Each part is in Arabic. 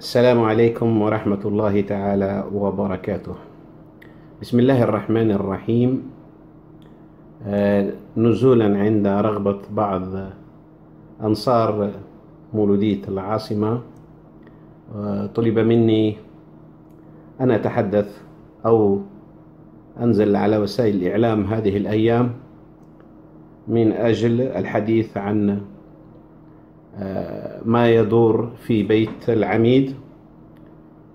السلام عليكم ورحمة الله تعالى وبركاته. بسم الله الرحمن الرحيم. نزولا عند رغبة بعض أنصار مولودية العاصمة، طلب مني أن أتحدث أو أنزل على وسائل الإعلام هذه الأيام من أجل الحديث عن ما يدور في بيت العميد،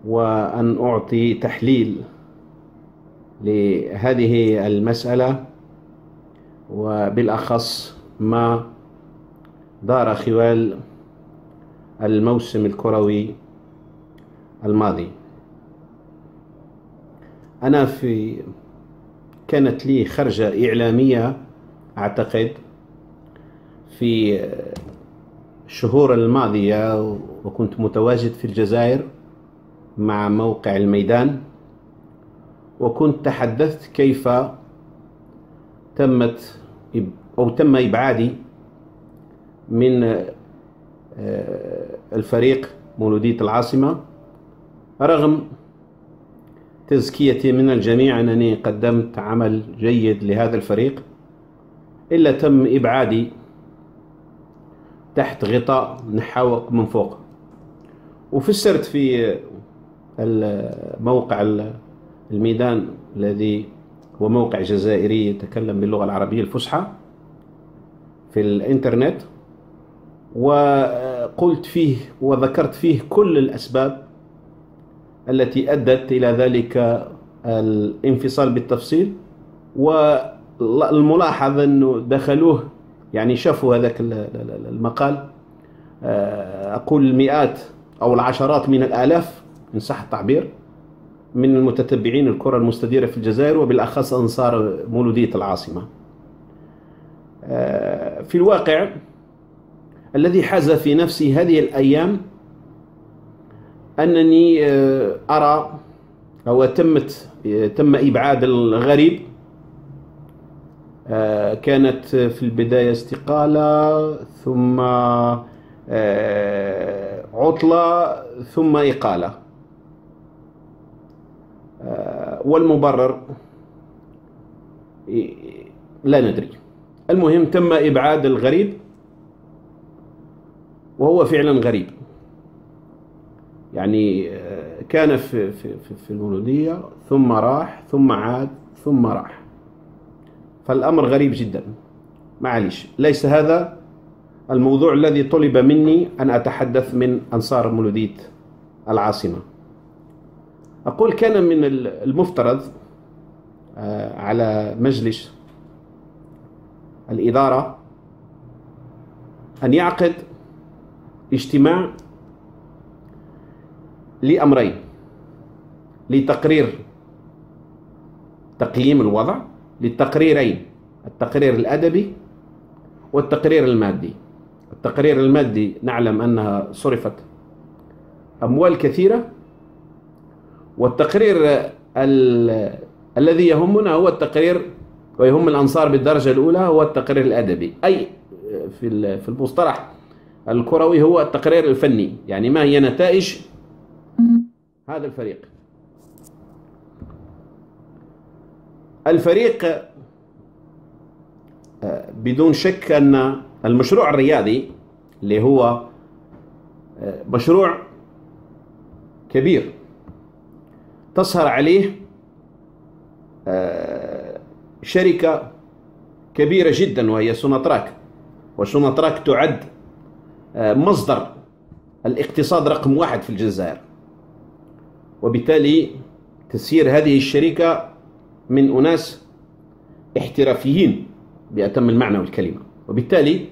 وأن أعطي تحليل لهذه المسألة، وبالأخص ما دار خلال الموسم الكروي الماضي. أنا كانت لي خرجة إعلامية أعتقد في الشهور الماضية، وكنت متواجد في الجزائر مع موقع الميدان، وكنت تحدثت كيف تم إبعادي من الفريق مولودية العاصمة، رغم تزكيتي من الجميع أنني قدمت عمل جيد لهذا الفريق، إلا تم إبعادي تحت غطاء نحاوك من فوق. وفسرت في موقع الميدان الذي هو موقع جزائري يتكلم باللغة العربية الفصحى في الإنترنت، وقلت فيه وذكرت فيه كل الأسباب التي أدت إلى ذلك الانفصال بالتفصيل. والملاحظ أنه دخلوه، يعني شافوا هذاك المقال، أقول المئات أو العشرات من الآلاف إن صح التعبير من المتتبعين الكرة المستديرة في الجزائر، وبالأخص أنصار مولودية العاصمة. في الواقع الذي حاز في نفسي هذه الأيام أنني أرى أو تم إبعاد الغريب. كانت في البداية استقالة، ثم عطلة، ثم إقالة، والمبرر لا ندري. المهم تم إبعاد الغريب، وهو فعلا غريب. يعني كان في المولودية، ثم راح، ثم عاد، ثم راح. فالأمر غريب جدا. معليش، ليس هذا الموضوع الذي طلب مني أن أتحدث من أنصار مولودية العاصمة. أقول كان من المفترض على مجلس الإدارة أن يعقد اجتماع لأمرين: لتقرير تقييم الوضع، للتقريرين: التقرير الأدبي والتقرير المادي. التقرير المادي نعلم أنها صرفت أموال كثيرة، والتقرير الذي يهمنا هو التقرير ويهم الأنصار بالدرجة الأولى هو التقرير الأدبي، أي في المصطلح الكروي هو التقرير الفني، يعني ما هي نتائج هذا الفريق. بدون شك أن المشروع الرياضي اللي هو مشروع كبير تسهر عليه شركة كبيرة جدا وهي سوناتراك، وسوناتراك تعد مصدر الاقتصاد رقم 1 في الجزائر، وبالتالي تسيير هذه الشركة من أناس احترافيين بأتم المعنى والكلمة. وبالتالي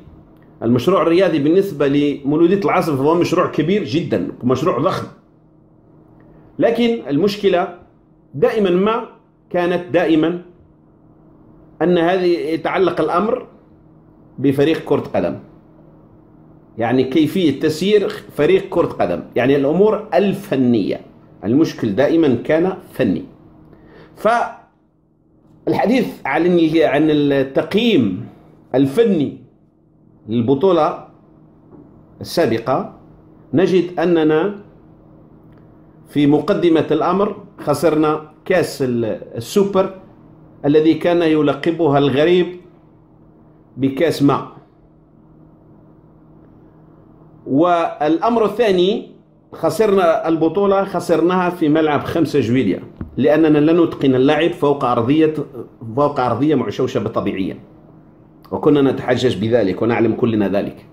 المشروع الرياضي بالنسبة لمولودية العاصمة فهو مشروع كبير جدا، مشروع ضخم. لكن المشكلة دائما أن هذه يتعلق الأمر بفريق كرة قدم، يعني كيفية تسيير فريق كرة قدم، يعني الأمور الفنية. المشكل دائما كان فني. فالحديث عن التقييم الفني للبطولة السابقة نجد أننا في مقدمة الأمر خسرنا كأس السوبر الذي كان يلقبها الغريب بكأس ماء. والأمر الثاني خسرنا البطولة، خسرناها في ملعب 5 جويلية لأننا لن نتقن اللعب فوق أرضية معشوشة طبيعيا، وكنا نتحجج بذلك ونعلم كلنا ذلك.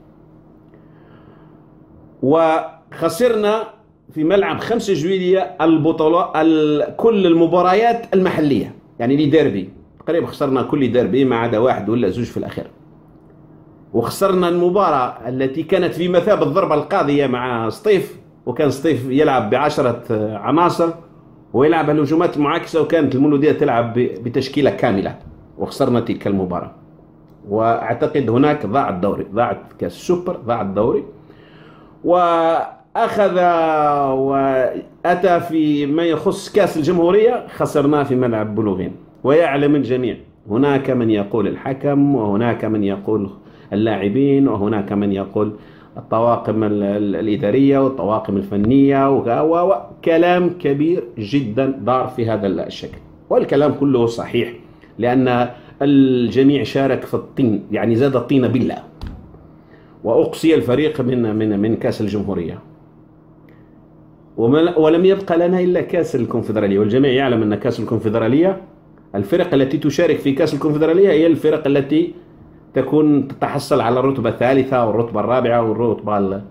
وخسرنا في ملعب 5 جويلية البطولة كل المباريات المحلية، يعني لي ديربي تقريبا خسرنا كل ديربي ما عدا 1 ولا 2 في الأخير. وخسرنا المباراة التي كانت في مثابة الضربة القاضية مع سطيف، وكان سطيف يلعب ب10 عناصر ويلعب الهجومات المعاكسة، وكانت المولودية تلعب بتشكيلة كاملة، وخسرنا تلك المباراة. وأعتقد هناك ضاع الدوري، ضاعت كأس السوبر، ضاع الدوري. وأخذ وأتى في ما يخص كأس الجمهورية خسرناه في ملعب بلوغين. ويعلم الجميع هناك من يقول الحكم، وهناك من يقول اللاعبين، وهناك من يقول الطواقم الإدارية والطواقم الفنية، وكلام كبير جدا دار في هذا الشكل. والكلام كله صحيح لأن الجميع شارك في الطين، يعني زاد الطين بالله. وأقصي الفريق من كأس الجمهورية، ولم يبقى لنا إلا كأس الكونفدرالية. والجميع يعلم أن كأس الكونفدرالية، الفرق التي تشارك في كأس الكونفدرالية هي الفرق التي تكون تتحصل على الرتبة الثالثة والرتبة الرابعة والرتبة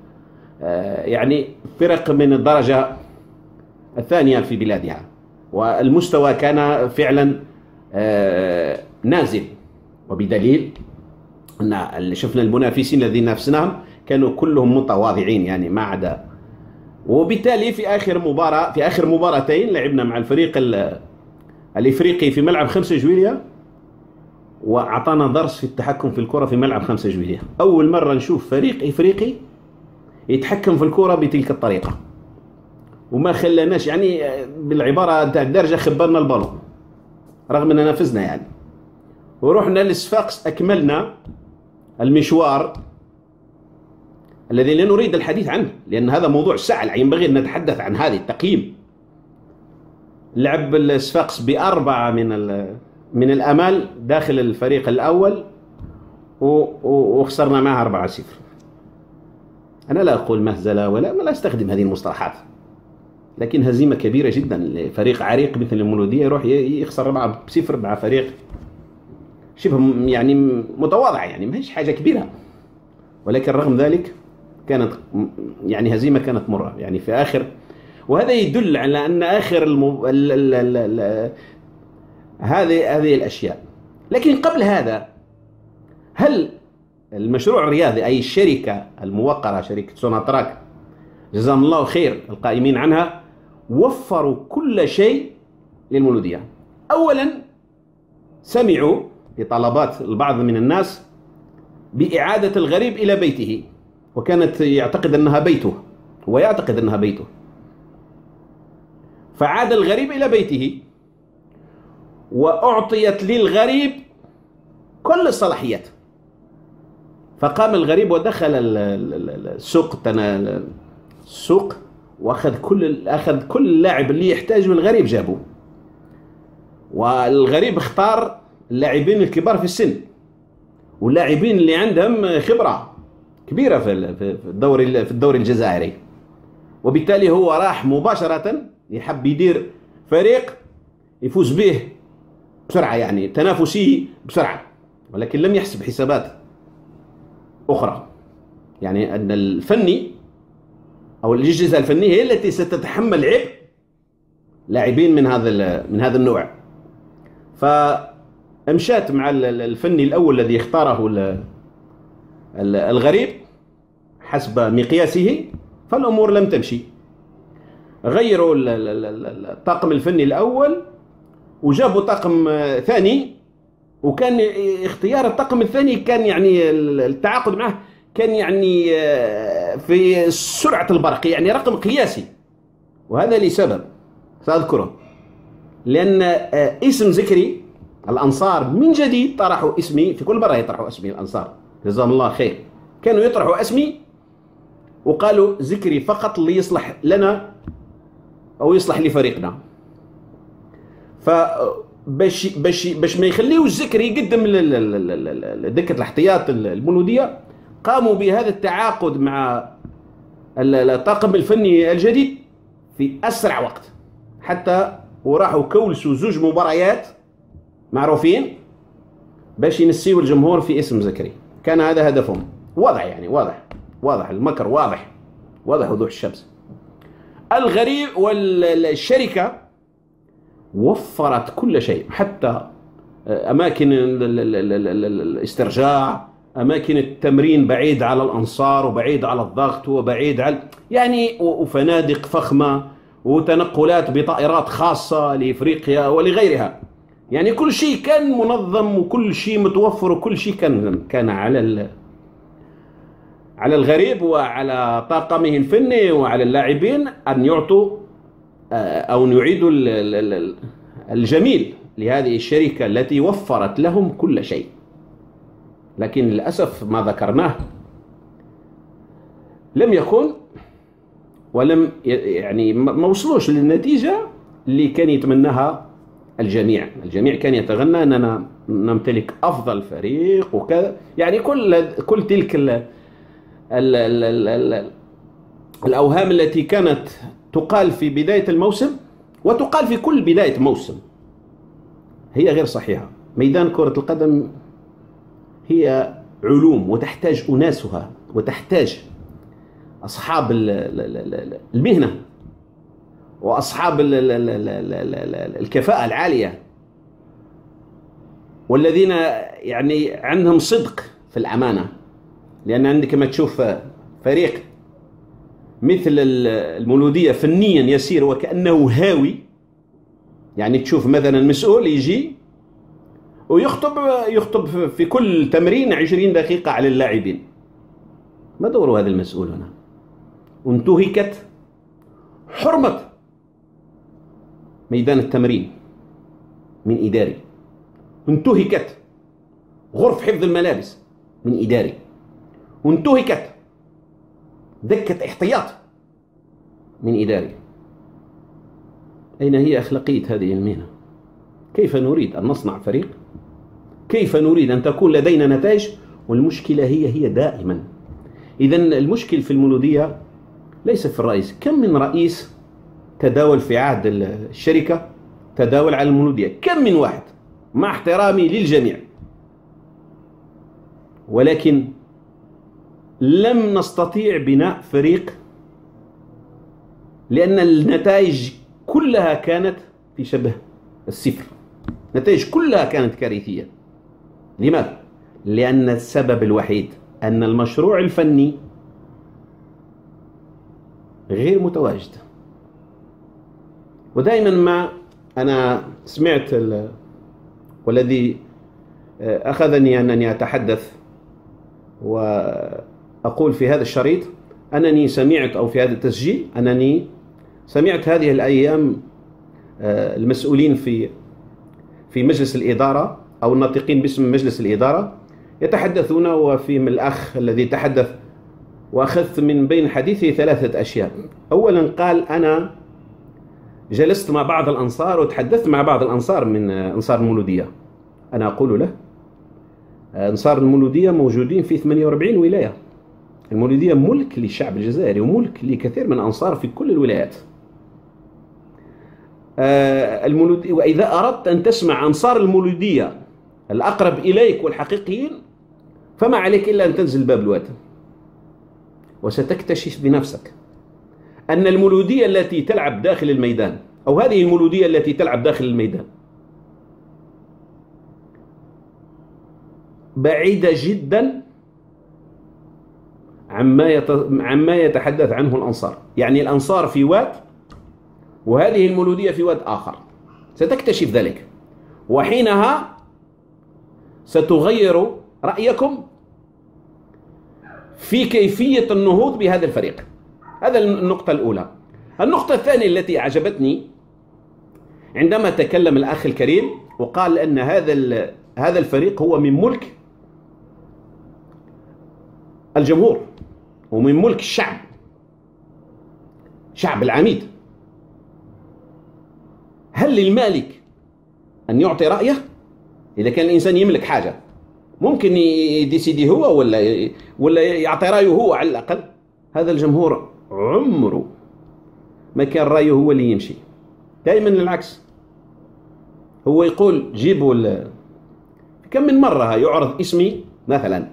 يعني فرق من الدرجة الثانية في بلادها. والمستوى كان فعلا نازل، وبدليل أن شفنا المنافسين الذين نافسناهم كانوا كلهم متواضعين، يعني ما عدا. وبالتالي في آخر مباراتين لعبنا مع الفريق الإفريقي في ملعب 5 جويلية، وأعطانا درس في التحكم في الكرة في ملعب 5 جويلية. أول مرة نشوف فريق إفريقي يتحكم في الكرة بتلك الطريقة، وما خلاناش، يعني بالعبارة تاع الدرجة خبرنا البالون رغم أننا فزنا يعني. ورحنا للصفاقس، أكملنا المشوار الذي لا نريد الحديث عنه لأن هذا موضوع ساعة، ينبغي أن نتحدث عن هذه التقييم. لعب الصفاقس ب4 من الأمال داخل الفريق الأول، وخسرنا معها 4-0. أنا لا أقول مهزلة ولا أستخدم هذه المصطلحات، لكن هزيمة كبيرة جدا لفريق عريق مثل المولودية يروح يخسر 4-0 مع فريق شبه يعني متواضع، يعني ما هيش حاجة كبيرة. ولكن رغم ذلك كانت يعني هزيمة كانت مرة يعني في آخر. وهذا يدل على أن آخر هذه الأشياء. لكن قبل هذا، هل المشروع الرياضي أي الشركة الموقرة شركة سوناتراك جزاهم الله خير القائمين عنها وفروا كل شيء للمولودية؟ أولا سمعوا بطلبات البعض من الناس بإعادة الغريب إلى بيته، وكانت يعتقد أنها بيته، ويعتقد أنها بيته، فعاد الغريب إلى بيته وأعطيت للغريب كل الصلاحيات. فقام الغريب ودخل السوق وأخذ كل اللاعب اللي يحتاجه الغريب جابوه. والغريب اختار اللاعبين الكبار في السن واللاعبين اللي عندهم خبرة كبيرة في الدوري الجزائري. وبالتالي هو راح مباشرة يحب يدير فريق يفوز به بسرعة، يعني تنافسي بسرعة، ولكن لم يحسب حسابات أخرى، يعني أن الفني أو الأجهزة الفنية هي التي ستتحمل عبء لاعبين من هذا النوع. فأمشات مع الفني الأول الذي اختاره الغريب حسب مقياسه، فالأمور لم تمشي. غيروا الطاقم الفني الأول وجابوا طاقم ثاني، وكان اختيار الطاقم الثاني كان يعني التعاقد معه كان يعني في سرعة البرق، يعني رقم قياسي. وهذا لسبب سأذكره، لأن اسم ذكري الأنصار من جديد طرحوا اسمي، في كل مرة يطرحوا اسمي الأنصار جزاهم الله خير، كانوا يطرحوا اسمي وقالوا ذكري فقط اللي يصلح لنا أو يصلح لفريقنا. باش ما يخليوش الزكري يقدم دكة الاحتياط المولودية، قاموا بهذا التعاقد مع الطاقم الفني الجديد في أسرع وقت، حتى وراحوا كولسوا زوج مباريات معروفين باش ينسيوا الجمهور في اسم زكري. كان هذا هدفهم واضح، يعني واضح المكر، واضح وضوح الشمس. الغريب والشركة وفرت كل شيء، حتى أماكن الاسترجاع، أماكن التمرين بعيد على الأنصار وبعيد على الضغط وبعيد على يعني، وفنادق فخمة وتنقلات بطائرات خاصة لإفريقيا ولغيرها. يعني كل شيء كان منظم وكل شيء متوفر وكل شيء كان على الغريب وعلى طاقمه الفني وعلى اللاعبين أن يعطوا أو يعيدوا الجميل لهذه الشركة التي وفرت لهم كل شيء. لكن للأسف ما ذكرناه لم يكن ولم يعني ما وصلوش للنتيجة اللي كان يتمناها الجميع. الجميع كان يتغنى أننا نمتلك أفضل فريق وكذا، يعني كل تلك الأوهام التي كانت تقال في بداية الموسم وتقال في كل بداية موسم هي غير صحيحة. ميدان كرة القدم هي علوم وتحتاج أناسها وتحتاج أصحاب المهنة وأصحاب الكفاءة العالية والذين يعني عندهم صدق في الأمانة. لأن عندك ما تشوف فريق مثل المولودية فنيا يسير وكأنه هاوي، يعني تشوف مثلا مسؤول يجي ويخطب في كل تمرين 20 دقيقة على اللاعبين. ما دور هذا المسؤول هنا؟ وانتهكت حرمة ميدان التمرين من إداري، انتهكت غرف حفظ الملابس من إداري، وانتهكت دكة احتياط من إداري. أين هي أخلاقية هذه المهنة؟ كيف نريد أن نصنع فريق؟ كيف نريد أن تكون لدينا نتائج؟ والمشكلة هي دائما. إذن المشكل في المولودية ليس في الرئيس. كم من رئيس تداول في عهد الشركة تداول على المولودية؟ كم من واحد، مع احترامي للجميع، ولكن لم نستطيع بناء فريق لأن النتائج كلها كانت في شبه الصفر. النتائج كلها كانت كارثية. لماذا؟ لأن السبب الوحيد أن المشروع الفني غير متواجد. ودائما ما أنا سمعت والذي أخذني أنني أتحدث وأقول في هذا الشريط أنني سمعت، أو في هذا التسجيل أنني سمعت هذه الأيام المسؤولين في مجلس الإدارة أو الناطقين باسم مجلس الإدارة يتحدثون، وفي من الأخ الذي تحدث وأخذت من بين حديثه 3 أشياء. أولا قال: أنا جلست مع بعض الأنصار وتحدثت مع بعض الأنصار من أنصار المولودية. أنا أقول له: أنصار المولودية موجودين في 48 ولاية. المولودية ملك للشعب الجزائري وملك لكثير من الأنصار في كل الولايات. وإذا أردت أن تسمع أنصار المولودية الأقرب إليك والحقيقيين فما عليك إلا أن تنزل باب الواد، وستكتشف بنفسك أن المولودية التي تلعب داخل الميدان، أو هذه المولودية التي تلعب داخل الميدان، بعيدة جدا عما يتحدث عنه الأنصار. يعني الأنصار في واد وهذه المولودية في واد آخر. ستكتشف ذلك، وحينها ستغير رأيكم في كيفية النهوض بهذا الفريق. هذا النقطة الأولى. النقطة الثانية التي أعجبتني عندما تكلم الأخ الكريم وقال أن هذا الفريق هو من ملك الجمهور ومن ملك الشعب، شعب العميد. هل للمالك أن يعطي رأيه؟ إذا كان الإنسان يملك حاجة ممكن يديسيدي هو ولا يعطي رأيه هو على الأقل. هذا الجمهور عمره ما كان رأيه هو اللي يمشي، دائما العكس. هو يقول جيبوا كم من مرة يعرض اسمي مثلا،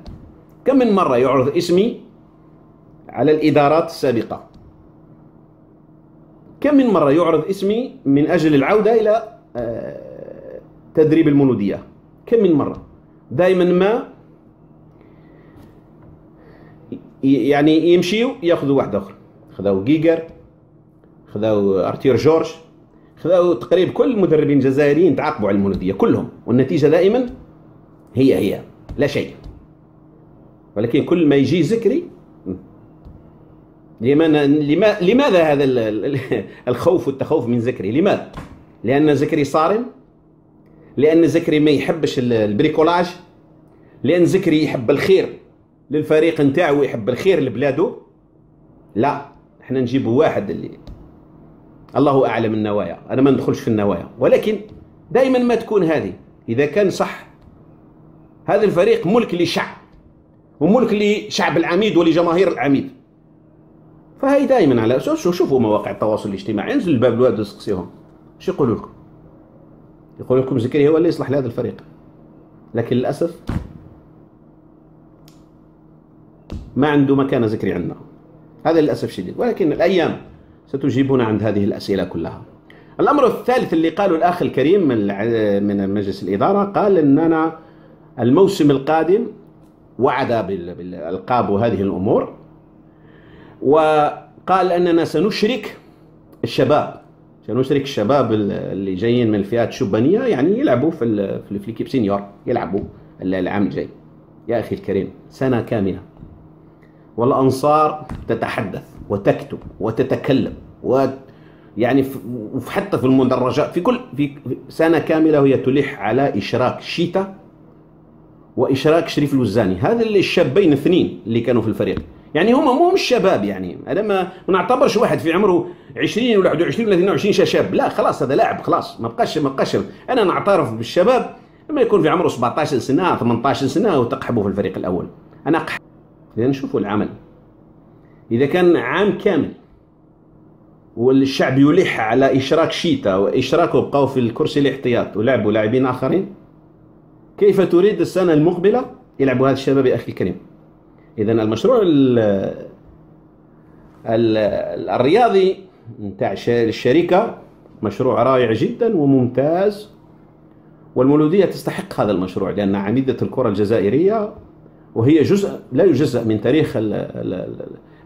كم من مرة يعرض اسمي على الإدارات السابقة، كم من مرة يعرض اسمي من أجل العودة إلى تدريب المولودية، كم من مرة. دائما ما يعني يمشيوا ياخذوا واحد آخر، خذوا جيجر، خذوا أرتير جورج، خذوا تقريبا كل المدربين الجزائريين تعاقبوا على المولودية كلهم، والنتيجة دائما هي لا شيء. ولكن كل ما يجي زكري، لماذا هذا الخوف والتخوف من زكري؟ لماذا؟ لأن زكري صارم، لأن زكري ما يحبش البريكولاج، لأن زكري يحب الخير للفريق نتاعو ويحب الخير لبلاده. لا، احنا نجيبوا واحد اللي الله أعلم النوايا، أنا ما ندخلش في النوايا، ولكن دائما ما تكون هذه. إذا كان صح هذا الفريق ملك لشعب وملك لشعب العميد ولجماهير العميد، فهي دائما على شوفوا مواقع التواصل الاجتماعي، انزلوا الباب الواد وسقسيهم ايش يقولوا لكم. يقول لكم زكريا هو اللي يصلح لهذا الفريق، لكن للأسف ما عنده مكان زكريا عندنا، هذا للأسف الشديد. ولكن الأيام ستجيبنا عند هذه الأسئلة كلها. الأمر الثالث اللي قاله الأخ الكريم من مجلس الإدارة، قال أننا الموسم القادم وعد بالألقاب وهذه الأمور، وقال أننا سنشرك الشباب، سنشرك الشباب اللي جايين من الفئات الشبانية، يعني يلعبوا في الكيب سينيور، يلعبوا العام الجاي. يا أخي الكريم، سنة كاملة والأنصار تتحدث وتكتب وتتكلم، ويعني حتى في المدرجات في سنة كاملة وهي تلح على إشراك شيتا وإشراك شريف الوزاني، هذا الشابين الاثنين اللي كانوا في الفريق. يعني هم مو مش شباب، يعني انا ما نعتبرش واحد في عمره 20 ولا 21 ولا 22 شاب، لا خلاص هذا لاعب خلاص، ما بقاش. انا نعترف بالشباب لما يكون في عمره 17 سنه 18 سنه وتقحبوا في الفريق الاول. انا اقحب لان نشوفوا العمل. اذا كان عام كامل والشعب يلح على اشراك شيتا واشراكه بقوا في الكرسي الاحتياط ولعبوا لاعبين اخرين، كيف تريد السنه المقبله يلعبوا هذا الشباب يا اخي الكريم؟ إذن المشروع الرياضي نتاع الشركة مشروع رائع جدا وممتاز، والمولودية تستحق هذا المشروع لأنها عميدة الكرة الجزائرية، وهي جزء لا يجزأ من تاريخ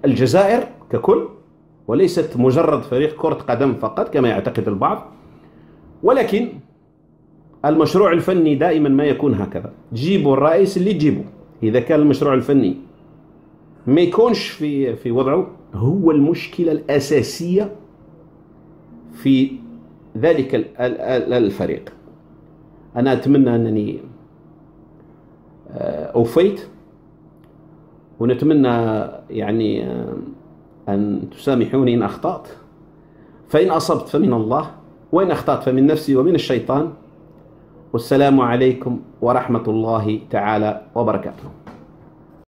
الجزائر ككل، وليست مجرد فريق كرة قدم فقط كما يعتقد البعض. ولكن المشروع الفني دائما ما يكون هكذا، جيبوا الرئيس اللي تجيبوا. إذا كان المشروع الفني ما يكونش في وضعه، هو المشكلة الأساسية في ذلك الفريق. أنا أتمنى أنني أوفيت، ونتمنى يعني أن تسامحوني إن أخطأت، فإن أصبت فمن الله، وإن أخطأت فمن نفسي ومن الشيطان. والسلام عليكم ورحمة الله تعالى وبركاته.